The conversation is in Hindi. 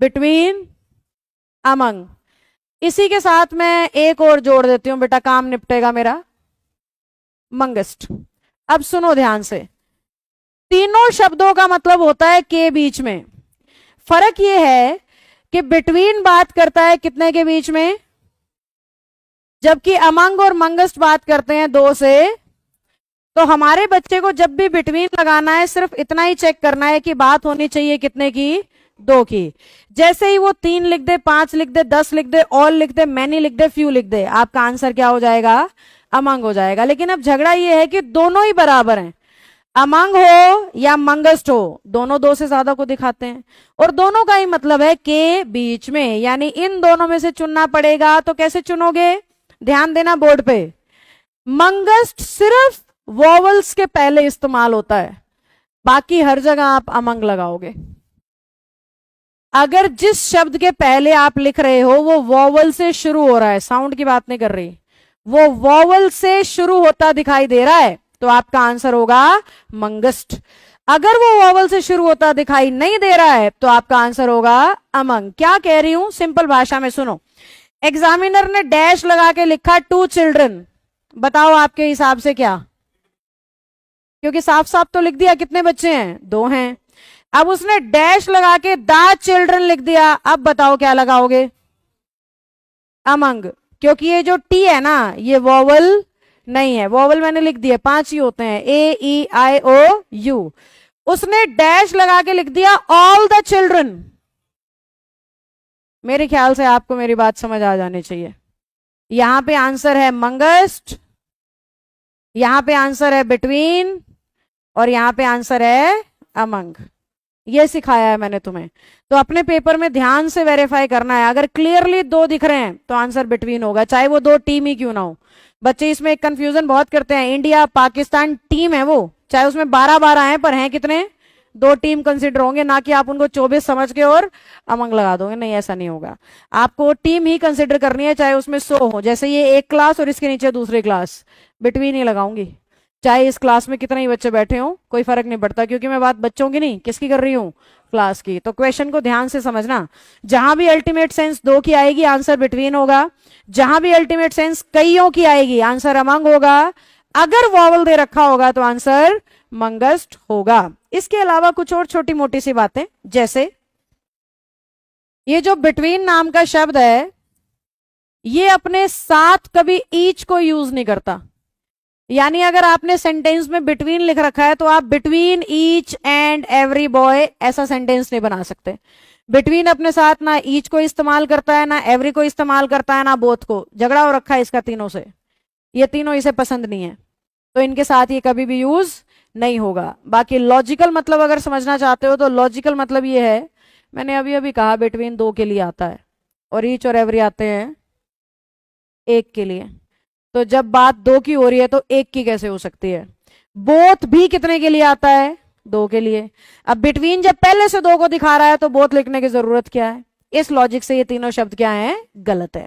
Between, among. इसी के साथ मैं एक और जोड़ देती हूं बेटा, काम निपटेगा मेरा, मंगेस्ट। अब सुनो ध्यान से, तीनों शब्दों का मतलब होता है के बीच में। फर्क यह है कि बिटवीन बात करता है कितने के बीच में, जबकि अमंग और मंगेस्ट बात करते हैं दो से। तो हमारे बच्चे को जब भी बिटवीन लगाना है सिर्फ इतना ही चेक करना है कि बात होनी चाहिए कितने की, दो की। जैसे ही वो 3 लिख दे, 5 लिख दे, 10 लिख दे, ऑल लिख दे, मैनी लिख दे, फ्यू लिख दे, आपका आंसर क्या हो जाएगा, अमंग हो जाएगा। लेकिन अब झगड़ा ये है कि दोनों ही बराबर हैं, अमंग हो या मंगेस्ट हो, दोनों दो से ज्यादा को दिखाते हैं, और दोनों का ही मतलब है के बीच में, यानी इन दोनों में से चुनना पड़ेगा। तो कैसे चुनोगे, ध्यान देना बोर्ड पे, मंगेस्ट सिर्फ वॉवल्स के पहले इस्तेमाल होता है, बाकी हर जगह आप अमंग लगाओगे। अगर जिस शब्द के पहले आप लिख रहे हो वो वॉवल से शुरू हो रहा है, साउंड की बात नहीं कर रही, वो वॉवल से शुरू होता दिखाई दे रहा है, तो आपका आंसर होगा मंगेस्ट। अगर वो वॉवल से शुरू होता दिखाई नहीं दे रहा है तो आपका आंसर होगा अमंग। क्या कह रही हूं, सिंपल भाषा में सुनो। एग्जामिनर ने डैश लगा के लिखा 2 चिल्ड्रन, बताओ आपके हिसाब से क्या, क्योंकि साफ साफ तो लिख दिया कितने बच्चे हैं, 2 हैं। अब उसने डैश लगा के द चिल्ड्रन लिख दिया, अब बताओ क्या लगाओगे, अमंग, क्योंकि ये जो टी है ना ये वॉवल नहीं है, वॉवल मैंने लिख दिया 5 ही होते हैं, AEIOU। उसने डैश लगा के लिख दिया ऑल द चिल्ड्रन। मेरे ख्याल से आपको मेरी बात समझ आ जानी चाहिए। यहां पे आंसर है मंगेस्ट, यहां पे आंसर है बिटवीन, और यहां पे आंसर है अमंग। ये सिखाया है मैंने तुम्हें, तो अपने पेपर में ध्यान से वेरीफाई करना है। अगर क्लियरली 2 दिख रहे हैं तो आंसर बिटवीन होगा, चाहे वो 2 टीम ही क्यों ना हो। बच्चे इसमें एक कंफ्यूजन बहुत करते हैं, इंडिया पाकिस्तान टीम है वो, चाहे उसमें 12-12 हैं, पर हैं कितने, 2 टीम कंसिडर होंगे, ना कि आप उनको 24 समझ के और अमंग लगा दोगे। नहीं, ऐसा नहीं होगा, आपको टीम ही कंसिडर करनी है, चाहे उसमें 100 हो। जैसे ये एक क्लास और इसके नीचे दूसरी क्लास, बिटवीन ही लगाऊंगी, चाहे इस क्लास में कितने ही बच्चे बैठे हों, कोई फर्क नहीं पड़ता, क्योंकि मैं बात बच्चों की नहीं, किसकी कर रही हूं, क्लास की। तो क्वेश्चन को ध्यान से समझना, जहां भी अल्टीमेट सेंस 2 की आएगी आंसर बिटवीन होगा, जहां भी अल्टीमेट सेंस कईयों की आएगी आंसर अमंग होगा, अगर वॉवल दे रखा होगा तो आंसर मंगेस्ट होगा। इसके अलावा कुछ और छोटी मोटी सी बातें, जैसे ये जो बिटवीन नाम का शब्द है ये अपने साथ कभी ईच को यूज नहीं करता, यानी अगर आपने सेंटेंस में बिटवीन लिख रखा है तो आप between each and every boy ऐसा सेंटेंस नहीं बना सकते। बिटवीन अपने साथ ना ईच को इस्तेमाल करता है, ना एवरी को इस्तेमाल करता है, ना बोथ को। झगड़ा हो रखा है इसका तीनों से, ये तीनों इसे पसंद नहीं है, तो इनके साथ ये कभी भी यूज नहीं होगा। बाकी लॉजिकल मतलब अगर समझना चाहते हो तो लॉजिकल मतलब ये है, मैंने अभी अभी कहा बिटवीन 2 के लिए आता है और ईच और एवरी आते हैं 1 के लिए। तो जब बात 2 की हो रही है तो 1 की कैसे हो सकती है। बोथ भी कितने के लिए आता है, 2 के लिए। अब बिटवीन जब पहले से 2 को दिखा रहा है तो बोथ लिखने की जरूरत क्या है। इस लॉजिक से ये तीनों शब्द क्या है, गलत है।